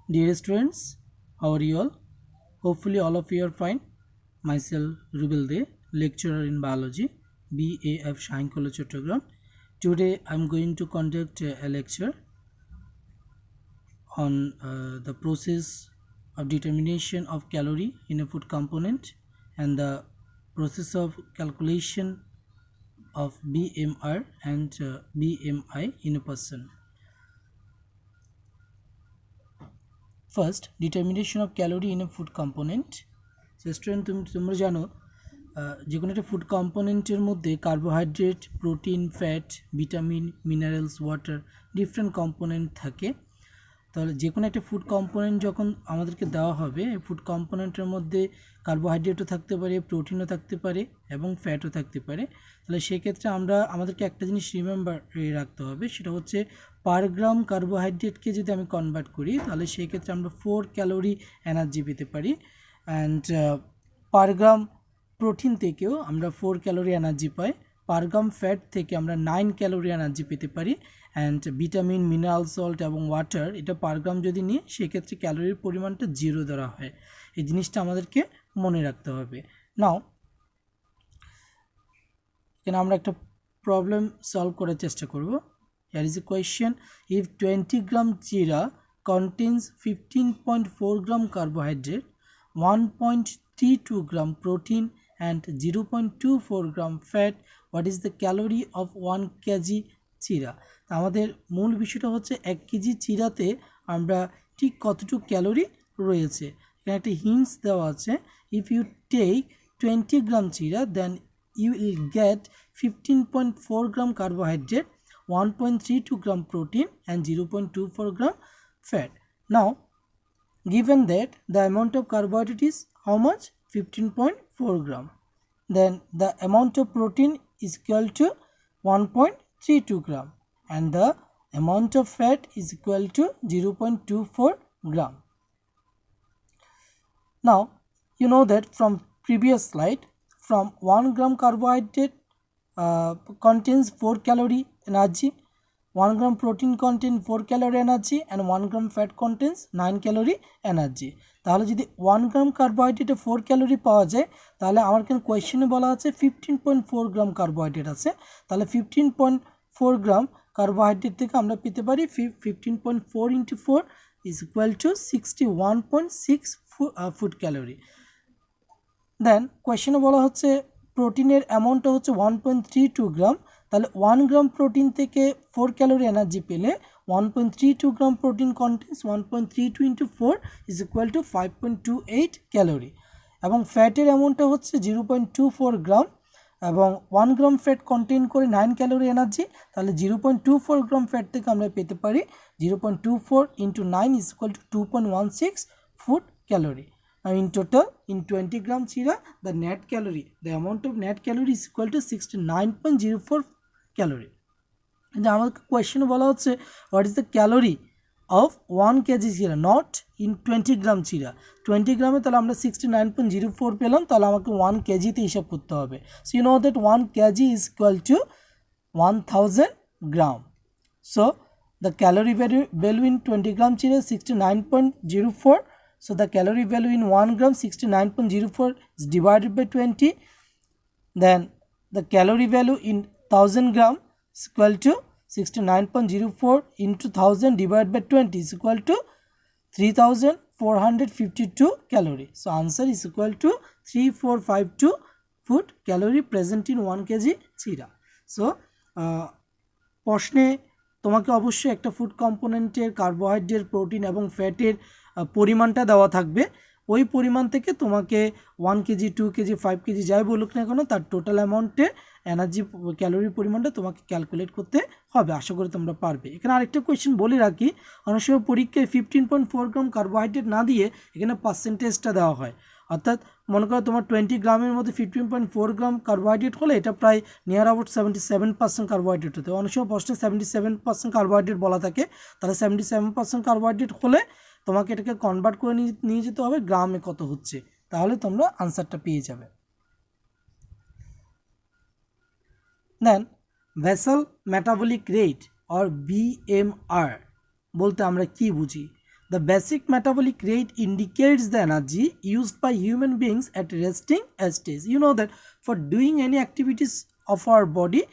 Dear students, how are you all? Hopefully all of you are fine. Myself Rubel De, lecturer in biology, BAF Shine College Chattogram. Today I am going to conduct a lecture on the process of determination of calorie in a food component and the process of calculation of BMR and BMI in a person. First, determination of calorie in a food component. Student তোমরা জানো যে কোনো একটা food কম্পোনেন্টের মধ্যে carbohydrate, protein, fat, vitamin, minerals, water different component থাকে। তাহলে যে কোনো একটা ফুড কম্পোনেন্ট যখন আমাদেরকে দেওয়া হবে, ফুড কম্পোনেন্টের মধ্যে কার্বোহাইড্রেটও থাকতে পারে, প্রোটিনও থাকতে পারে এবং ফ্যাটও থাকতে পারে। তাহলে সেক্ষেত্রে আমাদেরকে একটা জিনিস রিমেম্বার রাখতে হবে, সেটা হচ্ছে পার গ্রাম কার্বোহাইড্রেটকে যদি আমি কনভার্ট করি তাহলে সেক্ষেত্রে আমরা 4 ক্যালোরি এনার্জি পেতে পারি। অ্যান্ড পার গ্রাম প্রোটিন থেকেও আমরা 4 ক্যালোরি এনার্জি পাই। পার গ্রাম ফ্যাট থেকে আমরা 9 ক্যালোরি এনার্জি পেতে পারি। অ্যান্ড ভিটামিন, মিনারেল সল্ট এবং ওয়াটার এটা পার গ্রাম যদি নিই সেক্ষেত্রে ক্যালোরির পরিমাণটা 0 ধরা হয়। এই জিনিসটা আমাদেরকে মনে রাখতে হবে। নাও এখানে আমরা একটা প্রবলেম সলভ করার চেষ্টা করব। Here is a question: if 20 gram chira contains 15.4 gram carbohydrate, 1.32 gram protein and 0.24 gram fat, what is the calorie of 1 kg চিরা? আমাদের মূল বিষয়টা হচ্ছে 1 কেজি চিরাতে আমরা ঠিক কতটুকু ক্যালোরি রয়েছে। এখানে একটা হিন্টস দেওয়া আছে, if you take 20 gram চিরা then you will get 15.4 gram carbohydrate, 1.32 gram protein and 0.24 gram fat. Now given that the amount of carbohydrate is how much? 15.4 gram. Then the amount of protein is equal to 1.32 gram and the amount of fat is equal to 0.24 gram. Now you know that from previous slide, from 1 gram carbohydrate contains 4 calorie energy, 1 gram protein contains 4 calorie energy and 1 gram fat contains 9 calorie energy. তাহলে যদি 1 গ্রাম কার্বোহাইড্রেটে 4 calorie পাওয়া যায় তাহলে আমার এখানে কোয়েশ্চেনে বলা আছে 15.4 গ্রাম carbohydrate আছে। তাহলে 15.4 গ্রাম কার্বোহাইড্রেট থেকে আমরা পেতে পারি 15.4 into 4 is equal to 61.6 food calorie. Then কোয়েশ্চেনে বলা হচ্ছে প্রোটিনের অ্যামাউন্টটা হচ্ছে 1.32 গ্রাম। তাহলে 1 গ্রাম প্রোটিন থেকে 4 ক্যালোরি এনার্জি পেলে 1.32 gram protein contains 1.32 into 4 is equal to 5.28 calorie এবং ফ্যাটের অ্যামাউন্টটা হচ্ছে 0.24 গ্রাম এবং 1 গ্রাম ফ্যাট কন্টেন করে 9 ক্যালোরি এনার্জি। তাহলে 0.24 গ্রাম ফ্যাট থেকে আমরা পেতে পারি 0.24 into 9 is equal to 2.16 food calorie. Now in total, in 20 gram chira, the net calorie, the amount of net calorie is equal to 69.04 calorie. And আমাদের কোয়েশ্চেনে বলা হচ্ছে what is the calorie of 1 kg chira, not in 20 gram chira. 20 গ্রামে তাহলে আমরা 69.04 পেলাম, তাহলে আমাকে 1 কেজিতে হিসাব করতে হবে। So you know that 1 kg is equal to 1000 gram. So the calorie value in 20 gram chira is 69.04. So the calorie value in 1 gram 69.04 is divided by 20. Then the calorie value in 1000 gram is equal to 69.04 into 1000 divided by 20 is equal to 3452 calorie. So answer is equal to 3452 food calorie present in 1 kg chira. So প্রশ্নে তোমাকে অবশ্যই একটা food কম্পোনেন্টের carbohydrate, protein এবং ফ্যাটের পরিমাণটা দেওয়া থাকবে। ওই পরিমাণ থেকে তোমাকে 1 কেজি, 2 কেজি, 5 কেজি যাই বলুক না কেন তার টোটাল অ্যামাউন্টে এনার্জি ক্যালোরির পরিমাণটা তোমাকে ক্যালকুলেট করতে হবে। আশা করি তোমরা পারবে। এখানে আরেকটা কোয়েশ্চেন বলে রাখি, অনেক সময় পরীক্ষায় 15.4 গ্রাম কার্বোহাইড্রেট না দিয়ে এখানে পার্সেন্টেজটা দেওয়া হয়। অর্থাৎ মনে করো তোমার 20 গ্রামের মধ্যে 15.4 গ্রাম কার্বোহাইড্রেট হলে এটা প্রায় নিয়ার অ্যাবাউট 77% কার্বোহাইড্রেট হতে। অনেক সময় প্রশ্নে 77% কার্বোহাইড্রেট বলা থাকে, তাহলে 77% কার্বোহাইড্রেট হলে তোমাকে এটাকে কনভার্ট করে নিয়ে যেতে হবে গ্রামে কত হচ্ছে, তাহলে তোমরা আনসারটা পেয়ে যাবে। Then basal metabolic rate or BMR বলতে আমরা কি বুঝি? The basic metabolic rate indicates the energy used by human beings at resting stage. You know that for doing any activities of our body,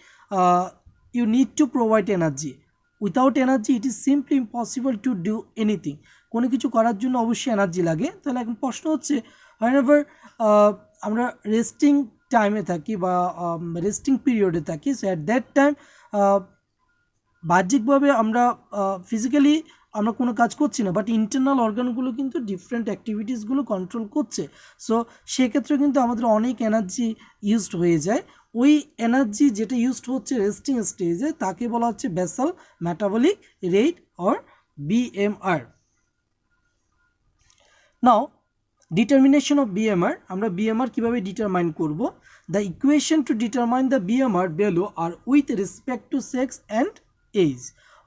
you need to provide energy. Without energy it is simply impossible to do anything. কোনো কিছু করার জন্য অবশ্যই energy লাগে। তাহলে এখন প্রশ্ন হচ্ছে, whenever আমরা রেস্টিং টাইমে থাকি বা রেস্টিং পিরিয়ডে থাকি, সো অ্যাট দ্যাট টাইম বাহ্যিকভাবে আমরা ফিজিক্যালি আমরা কোনো কাজ করছি না, বাট ইন্টারনাল অর্গানগুলো কিন্তু ডিফারেন্ট অ্যাক্টিভিটিসগুলো কন্ট্রোল করছে। সো সেক্ষেত্রে কিন্তু আমাদের অনেক এনার্জি ইউজড হয়ে যায়। ওই এনার্জি যেটা ইউজড হচ্ছে রেস্টিং স্টেজে তাকে বলা হচ্ছে basal metabolic rate or BMR। Now determination of BMR, আমরা BMR কীভাবে ডিটারমাইন করব? The equation to determine the BMR value are with respect to sex and age,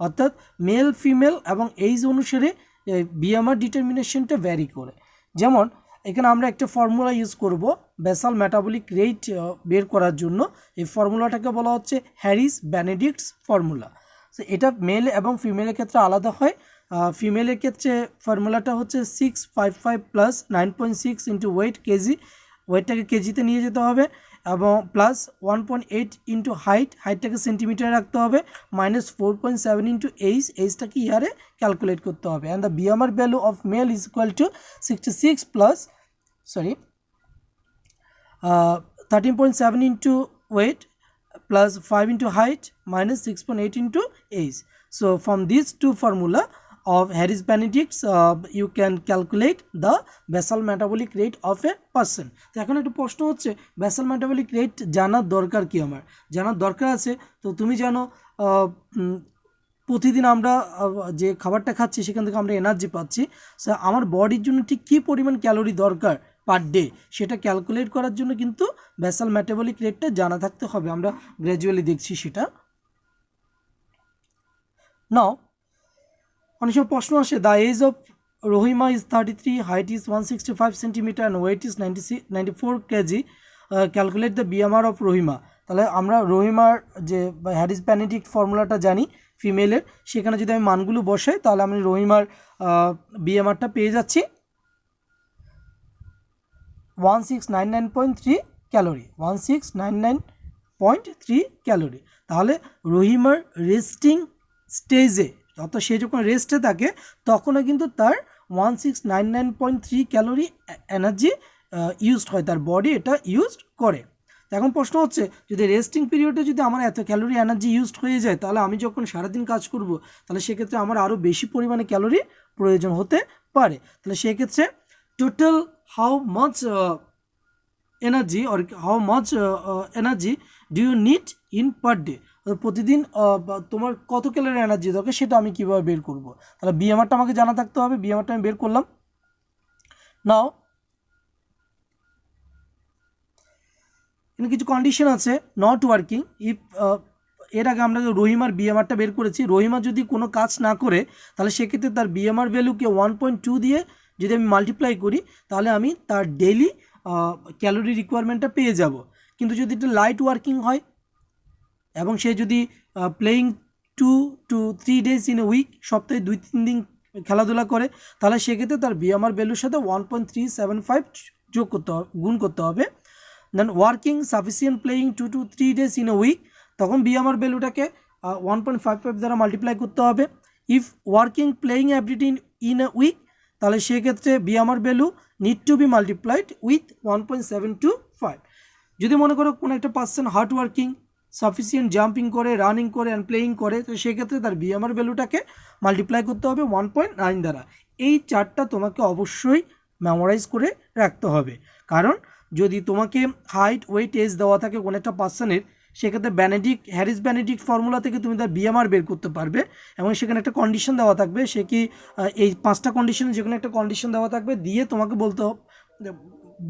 অর্থাৎ মেল ফিমেল এবং এইজ অনুসারে BMR ডিটারমিনেশনটা ভ্যারি করে। যেমন এখানে আমরা একটা ফর্মুলা ইউজ করব বেসাল মেটাবলিক রেট বের করার জন্য। এই ফর্মুলাটাকে বলা হচ্ছে হ্যারিস বেনেডিক্টস ফর্মুলা। সো এটা মেল এবং ফিমেলের ক্ষেত্রে আলাদা হয়। ফিমেলের ক্ষেত্রে ফর্মুলাটা হচ্ছে 655 প্লাস 9.6 ইন্টু ওয়েট কেজি, ওয়েটটাকে কেজিতে নিয়ে যেতে হবে, এবং প্লাস 1.8 ইন্টু হাইটটাকে সেন্টিমিটারে রাখতে হবে, মাইনাস 4.7 ইন্টু এইজটাকে ইয়ারে ক্যালকুলেট করতে হবে। And the BMR value of male is equal to 66 plus 13.7 into weight plus 5 into height minus 6.8 into age. So from these two formula of Harris-Benedict's you can calculate the basal metabolic rate of a person. তো এখন একটা প্রশ্ন হচ্ছে, basal metabolic rate জানার দরকার কি? আমার জানার দরকার আছে। তো তুমি জানো প্রতিদিন আমরা যে খাবারটা খাচ্ছি সেখান থেকে আমরা এনার্জি পাচ্ছি। সো আমার বডির জন্য ঠিক কী পরিমাণ ক্যালোরি দরকার পার ডে সেটা ক্যালকুলেট করার জন্য কিন্তু বেসাল মেটাবলিক রেটটা জানা থাকতে হবে। আমরা গ্র্যাজুয়ালি দেখছি সেটা। নাও অনেক সময় প্রশ্ন আসে, the age of Rahima is 33, height is 165 centimetre and weight is 94 KG, calculate the BMR of Rahima. তাহলে আমরা রহিমার যে হ্যারিস বেনেডিক্ট ফর্মুলাটা জানি ফিমেলের, সেখানে যদি আমি মানগুলো বসাই তাহলে আমি রহিমার BMRটা পেয়ে যাচ্ছি 1699.3 ক্যালোরি, 1699.3 ক্যালোরি। তাহলে রহিমার রেস্টিং স্টেজে, অর্থাৎ সে যখন রেস্টে থাকে তখনও কিন্তু তার 1699.3 ক্যালোরি এনার্জি ইউজড হয়, তার বডি এটা ইউজড করে। এখন প্রশ্ন হচ্ছে, যদি রেস্টিং পিরিয়ডে যদি আমার এত ক্যালোরি এনার্জি ইউজড হয়ে যায়, তাহলে আমি যখন সারাদিন কাজ করব তাহলে সেক্ষেত্রে আমার আরও বেশি পরিমাণে ক্যালোরি প্রয়োজন হতে পারে। তাহলে সেক্ষেত্রে total how much energy or how much energy do you need in per day, প্রতিদিন তোমার কত ক্যালোরি এনার্জি দরকার সেটা আমি কীভাবে বের করব? তাহলে BMRটা আমাকে জানা থাকতে হবে। BMRটা আমি বের করলাম। নাও এখানে কিছু কন্ডিশন আছে, নট ওয়ার্কিং ইফ, এর আগে আমরা রহিমার BMRটা বের করেছি। রহিমা যদি কোনো কাজ না করে তাহলে সেক্ষেত্রে তার BMR ভ্যালুকে 1.2 দিয়ে যদি আমি মাল্টিপ্লাই করি তাহলে আমি তার ডেইলি ক্যালোরি রিকোয়ারমেন্টটা পেয়ে যাব। কিন্তু যদি এটা লাইট ওয়ার্কিং হয় এবং সে যদি playing 2 to 3 days in a week, সপ্তাহে 2-3 দিন খেলাধুলা করে, তাহলে সেক্ষেত্রে তার BMR ভ্যালুর সাথে 1.375 যোগ করতে হবে, গুণ করতে হবে। Then working sufficient playing 2 to 3 days in a week, তখন BMR ভ্যালুটাকে 1.55 দ্বারা মাল্টিপ্লাই করতে হবে। If working playing everyday in a week, তাহলে সেক্ষেত্রে BMR value need to be multiplied with 1.725। যদি মনে করো কোনো একটা person hard working, sufficient jumping করে, রানিং করে অ্যান্ড প্লেয়িং করে, তো সেক্ষেত্রে তার BMR ভ্যালুটাকে মাল্টিপ্লাই করতে হবে 1.9 দ্বারা। এই চারটা তোমাকে অবশ্যই মেমোরাইজ করে রাখতে হবে, কারণ যদি তোমাকে হাইট, ওয়েট, এজ দেওয়া থাকে কোনো একটা পার্সনের, সেক্ষেত্রে হ্যারিস বেনেডিক্ট ফর্মুলা থেকে তুমি তার BMR বের করতে পারবে, এবং সেখানে একটা কন্ডিশন দেওয়া থাকবে। সে কি এই 5টা কন্ডিশনে যে কোনো একটা কন্ডিশন দেওয়া থাকবে, দিয়ে তোমাকে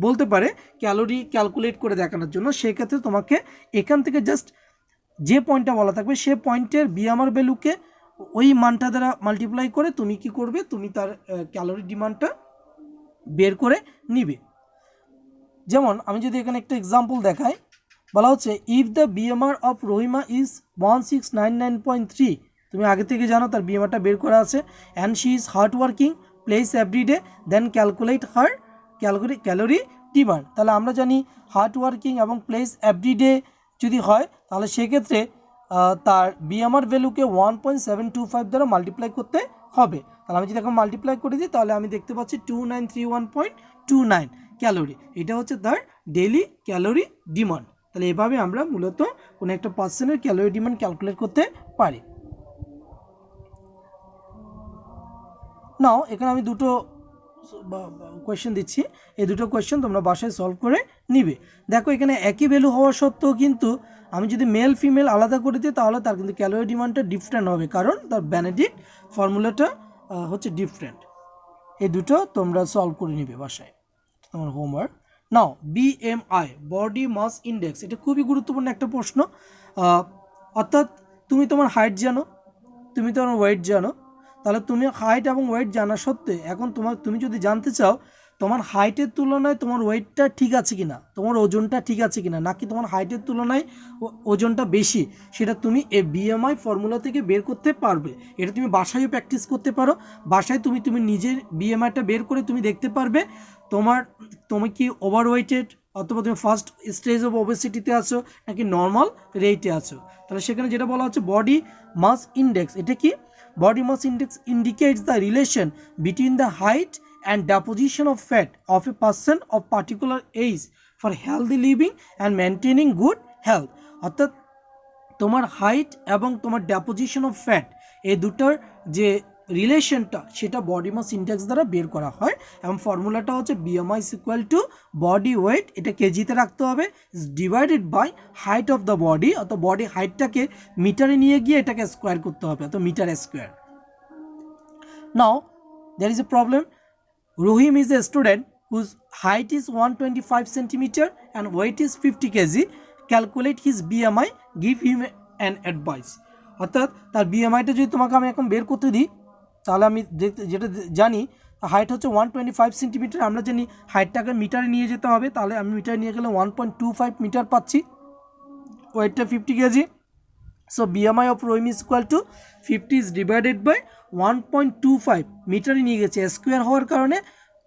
বলতে পারে ক্যালোরি ক্যালকুলেট করে দেখানোর জন্য। সেক্ষেত্রে তোমাকে এখান থেকে জাস্ট যে পয়েন্টটা বলা থাকবে সে পয়েন্টের BMR ভ্যালুকে ওই মানটা দ্বারা মাল্টিপ্লাই করে তুমি কি করবে, তুমি তার ক্যালোরি ডিমান্ডটা বের করে নিবে। যেমন আমি যদি এখানে একটা এক্সাম্পল দেখাই, বলা হচ্ছে if the BMR of Rahima is 1699.3, তুমি আগে থেকে জানো তার বিএমআইটা বের করা আছে। And she is hard working, plays everyday, then calculate her calorie demand. তাহলে আমরা জানি হার্ড ওয়ার্কিং এবং প্লেস এভরিডে যদি হয় তাহলে সেক্ষেত্রে তার বিএমআর ভ্যালুকে 1.725 দ্বারা মাল্টিপ্লাই করতে হবে। তাহলে আমি যদি এখন মাল্টিপ্লাই করে দিই তাহলে আমি দেখতে পাচ্ছি 2931.29 ক্যালোরি। এটা হচ্ছে তার ডেইলি ক্যালোরি ডিমান্ড। তাহলে এভাবে আমরা মূলত কোনো একটা পার্সনের ক্যালোরি ডিমান্ড ক্যালকুলেট করতে পারি। নাও এখানে আমি দুটো কোয়েশ্চেন দিচ্ছি, এই দুটো কোয়েশ্চেন তোমরা বাসায় সলভ করে নিবে। দেখো এখানে একই ভ্যালু হওয়া সত্ত্বেও কিন্তু আমি যদি মেল ফিমেল আলাদা করে দিই তাহলে তার কিন্তু ক্যালোরি ডিমান্ডটা ডিফারেন্ট হবে, কারণ তার বেনেডিক্ট ফর্মুলাটা হচ্ছে ডিফারেন্ট। এই দুটো তোমরা সলভ করে নিবে বাসায়, তোমার হোমওয়ার্ক। নাও বিএমআই, বডি মাস ইন্ডেক্স, এটা খুবই গুরুত্বপূর্ণ একটা প্রশ্ন। অর্থাৎ তুমি তোমার হাইট জানো, তুমি তোমার ওয়েট জানো, তাহলে তুমি হাইট এবং ওয়েট জানা সত্ত্বে এখন তুমি যদি জানতে চাও তোমার হাইটের তুলনায় তোমার ওয়েটটা ঠিক আছে কিনা, তোমার ওজনটা ঠিক আছে কিনা, নাকি তোমার হাইটের তুলনায় ওজনটা বেশি, সেটা তুমি এই বিএমআই ফর্মুলা থেকে বের করতে পারবে। এটা তুমি বাসায়ও প্র্যাকটিস করতে পারো। বাসায় তুমি নিজের বিএমআইটা বের করে তুমি দেখতে পারবে তুমি কি ওভারওয়েটেড অথবা তুমি ফার্স্ট স্টেজ অফ ওবেসিটিতে আছো নাকি নর্মাল রেটে আছো। তাহলে সেখানে যেটা বলা হচ্ছে বডি মাস ইন্ডেক্স, এটা কি? Body mass index indicates the relation between the height and deposition of fat of a person of particular age for healthy living and maintaining good health. অর্থাৎ তোমার হাইট এবং তোমার ডেপোজিশন অফ ফ্যাট এই দুটোর যে রিলেশনটা সেটা বডি মাস ইন্ডেক্স দ্বারা বের করা হয়, এবং ফর্মুলাটা হচ্ছে BMI is equal to body weight, এটা কেজিতে রাখতে হবে, divided by height of the body, অর্থাৎ বডি হাইটটাকে মিটারে নিয়ে গিয়ে এটাকে স্কোয়ার করতে হবে, অর্থাৎ metre square. Now there is a problem. Rohim is a student whose height is 125 centimeter and weight is 50 kg. Calculate his BMI, give him an advice. অর্থাৎ তার বিএমআইটা যদি তোমাকে আমি এখন বের করতে দিই তাহলে আমি যেটা জানি হাইট হচ্ছে 125 সেন্টিমিটার, আমরা জানি হাইটটাকে মিটারে নিয়ে যেতে হবে, তাহলে আমি মিটারে নিয়ে গেলে 1.25 মিটার পাচ্ছি, ওয়েটটা 50 KG. So BMI of Rahim is equal to 50 is divided by 1.25, মিটারে নিয়ে গেছে স্কোয়ার হওয়ার কারণে,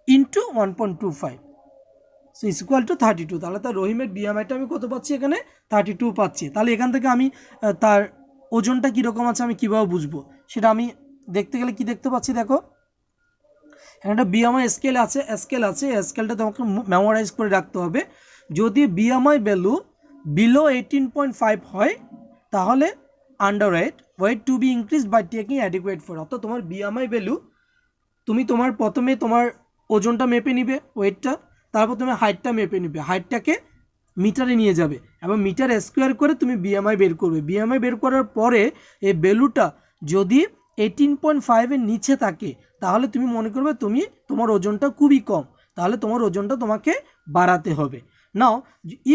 into 1.25, so is equal to 32। তাহলে তার রহিমের বিএমআইটা আমি কত পাচ্ছি এখানে 32 পাচ্ছি। তাহলে এখান থেকে আমি তার ওজনটা কীরকম আছে আমি কীভাবে বুঝবো সেটা আমি দেখতে গেলে কি দেখতে পাচ্ছি, দেখো এখানে একটা বিএমআই স্কেল আছে, স্কেলটা তোমাকে মেমোরাইজ করে রাখতে হবে। যদি বিএমআই ভ্যালু বিলো 18.5 হয় তাহলে underweight to be increased by taking adequate food. অর্থাৎ তোমার বিএমআই ভ্যালু তুমি প্রথমে তোমার ওজনটা মেপে নিবে, ওয়েটটা, তারপর তুমি হাইটটা মেপে নিবে, হাইটটাকে মিটারে নিয়ে যাবে এবং মিটার স্কোয়ার করে তুমি বিএমআই বের করবে। বিএমআই বের করার পরে এই ভ্যালুটা যদি 18.5-এর নিচে থাকে তাহলে তুমি মনে করবে তোমার ওজনটা খুবই কম, তাহলে তোমার ওজনটা তোমাকে বাড়াতে হবে। নাও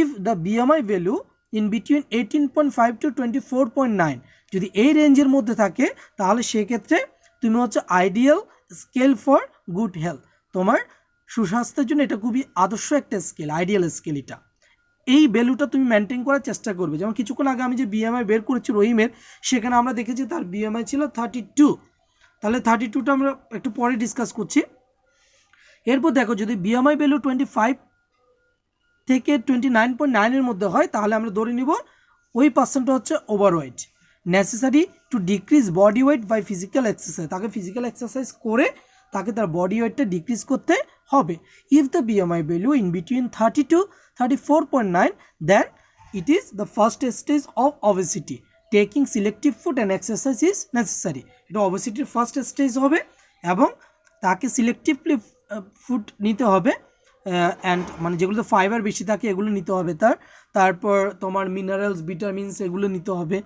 if the BMI value in between 18.5 to 24.9 যদি এই রেঞ্জের মধ্যে থাকে তাহলে সেক্ষেত্রে তুমি হচ্ছে ideal scale for good health, তোমার সুস্বাস্থ্যের জন্য এটা খুবই আদর্শ একটা স্কেল, আইডিয়াল স্কেল। এটা এই ভ্যালুটা তুমি মেনটেন করার চেষ্টা করবে। যেমন কিছুক্ষণ আগে আমি যে বিএমআই বের করেছি রহিমের, সেখানে আমরা দেখেছি তার বিএমআই ছিল 32, তাহলে 32টা আমরা একটু পরে ডিসকাস করছি। এরপর দেখো যদি বিএমআই ভ্যালু 25 থেকে 29.9-এর মধ্যে হয় তাহলে আমরা ধরে নিব ওই পার্সনটা হচ্ছে overweight, necessary to decrease body weight by physical exercise, তাকে ফিজিক্যাল এক্সারসাইজ করে তাকে তার বডি ওয়েটটা ডিক্রিজ করতে হবে। If the BMI value in between 30 to 34.9 then it is the first stage of obesity, taking selective food and exercise is necessary. এটা ওবেসিটির first stage হবে এবং তাকে সিলেক্টিভলি ফুড নিতে হবে, অ্যান্ড মানে যেগুলোতে ফাইবার বেশি থাকে এগুলো নিতে হবে, তারপর তোমার মিনারেলস ভিটামিনস এগুলো নিতে হবে,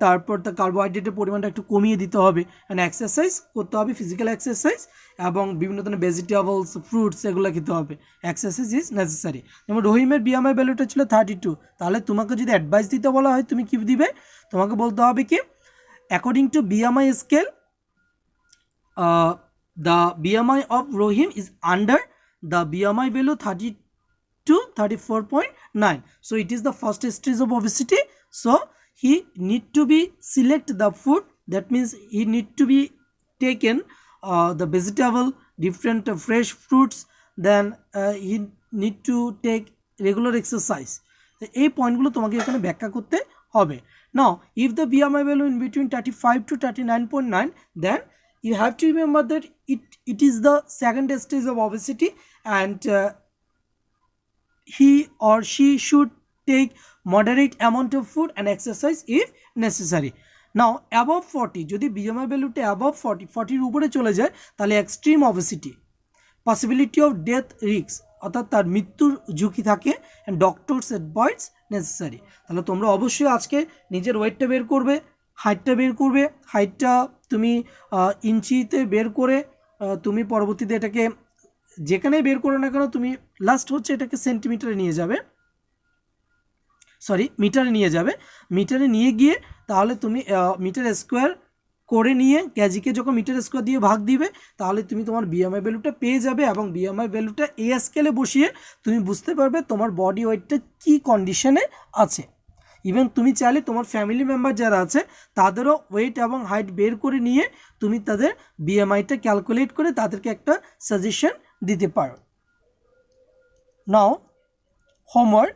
তারপর তার কার্বোহাইড্রেটের পরিমাণটা একটু কমিয়ে দিতে হবে, অ্যান্ড এক্সারসাইজ করতে হবে, ফিজিক্যাল এক্সারসাইজ, এবং বিভিন্ন ধরনের ভেজিটেবলস ফ্রুটস এগুলো খেতে হবে। Exercise is necessary. যেমন রহিমের বিএমআই ভ্যালুটা ছিল 32, তাহলে তোমাকে যদি অ্যাডভাইস দিতে বলা হয় তুমি কী দিবে, তোমাকে বলতে হবে কি according to BMI scale the BMI of Rahim is under the BMI value 30 to 34.9, so it is the first stage of obesity, so he need to be select the food that means he need to be taken the vegetable, different fresh fruits, then he need to take regular exercise. এই পয়েন্টগুলো তোমাকে এখানে ব্যাখ্যা করতে হবে। Now if the BMI value in between 35 to 39.9, then you have to remember that it is the second stage of obesity, and he or she should take moderate amount of food and exercise if necessary. Now above 40, যদি BMI ভ্যালুটা above 40 এর উপরে চলে যায় তাহলে extreme obesity, possibility of death risk, অর্থাৎ তার মৃত্যুর ঝুঁকি থাকে, অ্যান্ড ডক্টরস অ্যাডভাইস নেসেসারি। তাহলে তোমরা অবশ্যই আজকে নিজের ওয়েটটা বের করবে, হাইটটা বের করবে, হাইটটা তুমি ইঞ্চিতে বের করে তুমি পরবর্তীতে এটাকে যেখানেই বের করো না কেন তুমি লাস্ট হচ্ছে এটাকে সেন্টিমিটারে নিয়ে যাবে, সরি মিটারে নিয়ে যাবে। মিটারে নিয়ে গিয়ে তাহলে তুমি মিটার স্কোয়ার করে নিয়ে কেজিকে যখন মিটার স্কোয়ার দিয়ে ভাগ দিবে তাহলে তুমি তোমার বিএমআই ভ্যালুটা পেয়ে যাবে, এবং বিএমআই ভ্যালুটা এই স্কেলে বসিয়ে তুমি বুঝতে পারবে তোমার বডি ওয়েটটা কী কন্ডিশনে আছে। ইভেন তুমি চাইলে তোমার ফ্যামিলি মেম্বার যারা আছে তাদেরও ওয়েট এবং হাইট বের করে নিয়ে তুমি তাদের বিএমআইটা ক্যালকুলেট করে তাদেরকে একটা সাজেশন দিতে পারো। Now homework,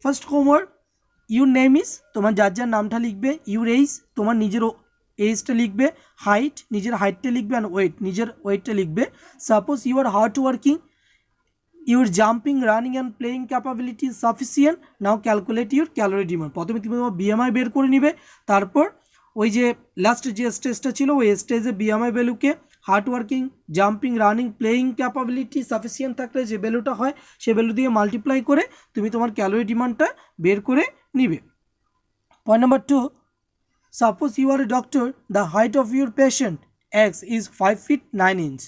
first homework, your name is, তোমার যার যার নামটা লিখবে, ইউর এইজ, তোমার নিজের এজটা লিখবে, হাইট নিজের হাইটটা লিখবে, অ্যান্ড ওয়েট নিজের ওয়েটটা লিখবে। Suppose you are hard working, your jumping, running and playing capability is sufficient, now calculate your calorie demand. প্রথমে তুমি তোমার বিএমআই বের করে নিবে, তারপর ওই যে লাস্ট যে স্টেজটা ছিল ওই স্টেজে বিএমআই ভ্যালুকে hard working, jumping, running, playing capability sufficient থাকলে যে ভ্যালুটা হয় সে ভ্যালু দিয়ে মাল্টিপ্লাই করে তুমি তোমার ক্যালোরি ডিমান্ডটা বের করে নিবে। Point number 2, suppose you are a doctor, the height of your patient X is 5 feet 9 inches,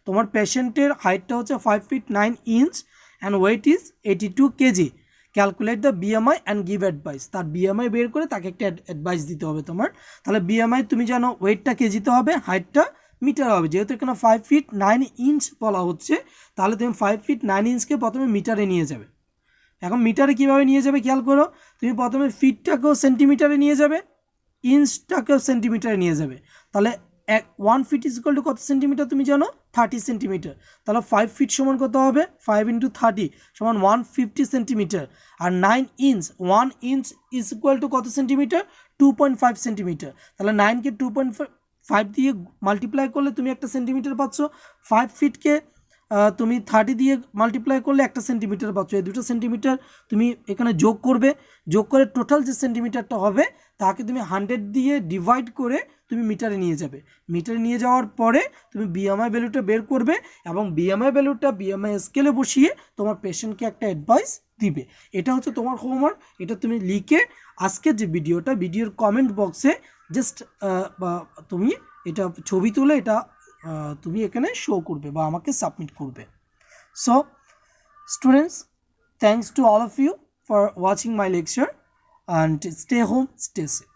তোমার পেশেন্টের হাইটটা হচ্ছে 5 feet 9 inches and weight is 82 kg, calculate the BMI and give advice. তার বিএমআই বের করে তাকে একটা অ্যাডভাইস দিতে হবে তোমার। তাহলে বিএমআই তুমি জানো ওয়েটটা কেজিতে হবে, হাইটটা মিটার হবে, যেহেতু এখানে 5 feet 9 inches বলা হচ্ছে তাহলে তুমি 5 feet 9 inchকে প্রথমে মিটারে নিয়ে যাবে। এখন মিটারে কীভাবে নিয়ে যাবে খেয়াল করো, তুমি প্রথমে ফিটটাকেও সেন্টিমিটারে নিয়ে যাবে, ইঞ্চটাকেও সেন্টিমিটারে নিয়ে যাবে। তাহলে 1 feet ইজ ইকুয়াল টু কত সেন্টিমিটার তুমি জানো, 30 সেন্টিমিটার। তাহলে 5 feet সমান কত হবে, 5 into 30 সমান 150 সেন্টিমিটার। আর 9 inch, 1 inch is equal to কত সেন্টিমিটার, 2.5 সেন্টিমিটার। তাহলে 9কে 2.5 দিয়ে মাল্টিপ্লাই করলে তুমি একটা সেন্টিমিটার পাচ্ছ, 5 ফিটকে তুমি 30 দিয়ে মাল্টিপ্লাই করলে একটা সেন্টিমিটার পাচ্ছ। এই দুটো সেন্টিমিটার তুমি এখানে যোগ করবে, যোগ করে টোটাল যে সেন্টিমিটারটা হবে তাকে তুমি 100 দিয়ে ডিভাইড করে তুমি মিটারে নিয়ে যাবে। মিটারে নিয়ে যাওয়ার পরে তুমি বিএমআই ভ্যালুটা বের করবে, এবং বিএমআই ভ্যালুটা বিএমআই স্কেলে বসিয়ে তোমার পেশেন্টকে একটা অ্যাডভাইস দিবে। এটা হচ্ছে তোমার হোমওয়ার্ক। এটা তুমি লিখে আজকের যে ভিডিওটা, ভিডিওর কমেন্ট বক্সে জাস্ট তুমি এটা ছবি তুলে এটা তুমি এখানে শো করবে বা আমাকে সাবমিট করবে। So students, thanks to all of you for watching my lecture, and stay home, stay safe.